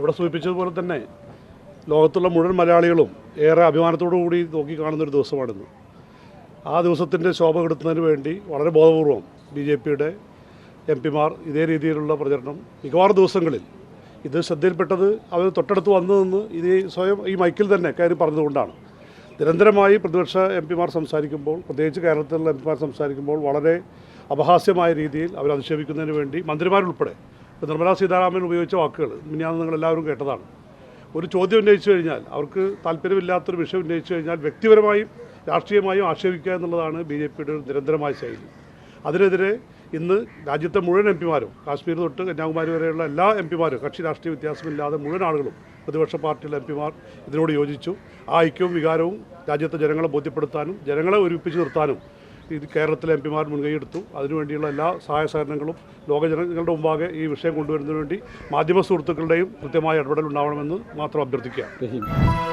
ഇവിടെ സൂചിപ്പിച്ചതുപോലെ തന്നെ ലോകത്തുള്ള മുഴുവൻ മലയാളികളും ഏറെ അഭിമാനത്തോടു കൂടി നോക്കിക്കാണുന്നൊരു ദിവസമാണിന്ന്. ആ ദിവസത്തിൻ്റെ ശോഭ കെടുത്തുന്നതിന് വേണ്ടി വളരെ ബോധപൂർവം BJPയുടെ MP-മാർ ഇതേ രീതിയിലുള്ള പ്രചരണം മിക്കവാറും ദിവസങ്ങളിൽ ഇത് ശ്രദ്ധയിൽപ്പെട്ടത് അവർ തൊട്ടടുത്ത് വന്നു നിന്ന് ഇത് സ്വയം ഈ മൈക്കിൽ തന്നെ കയറി പറഞ്ഞതുകൊണ്ടാണ്. നിരന്തരമായി പ്രതിപക്ഷ MP-മാർ സംസാരിക്കുമ്പോൾ, പ്രത്യേകിച്ച് കേരളത്തിലുള്ള MP-മാർ സംസാരിക്കുമ്പോൾ വളരെ അപഹാസ്യമായ രീതിയിൽ അവർ അധിക്ഷേപിക്കുന്നതിന് വേണ്ടി മന്ത്രിമാരുൾപ്പെടെ നിർമ്മലാ സീതാരാമൻ ഉപയോഗിച്ച വാക്കുകൾ മിനിഞ്ഞാന്ന് നിങ്ങളെല്ലാവരും കേട്ടതാണ്. ഒരു ചോദ്യം ഉന്നയിച്ചു കഴിഞ്ഞാൽ, അവർക്ക് താല്പര്യമില്ലാത്തൊരു വിഷയം ഉന്നയിച്ചു കഴിഞ്ഞാൽ വ്യക്തിപരമായും രാഷ്ട്രീയമായും ആക്ഷേപിക്കുക എന്നുള്ളതാണ് BJPയുടെ ഒരു നിരന്തരമായ ശൈലി. അതിനെതിരെ ഇന്ന് രാജ്യത്തെ മുഴുവൻ MP-മാരും, കാശ്മീർ തൊട്ട് കന്യാകുമാരി വരെയുള്ള എല്ലാ MP-മാരും, കക്ഷി രാഷ്ട്രീയ വ്യത്യാസമില്ലാതെ മുഴുവൻ ആളുകളും, പ്രതിപക്ഷ പാർട്ടിയിലെ MP-മാർ ഇതിനോട് യോജിച്ചു. ആ ഐക്യവും വികാരവും രാജ്യത്തെ ജനങ്ങളെ ബോധ്യപ്പെടുത്താനും ജനങ്ങളെ ഒരുമിപ്പിച്ച് നിർത്താനും ഇത് കേരളത്തിലെ MP-മാർ മുൻകൈയെടുത്തു. അതിനുവേണ്ടിയുള്ള എല്ലാ സഹായ സഹകരണങ്ങളും ലോക ജനങ്ങളുടെ മുമ്പാകെ ഈ വിഷയം കൊണ്ടുവരുന്നതിന് വേണ്ടി മാധ്യമ സുഹൃത്തുക്കളുടെയും കൃത്യമായ ഇടപെടൽ ഉണ്ടാവണമെന്ന് മാത്രം അഭ്യർത്ഥിക്കുക.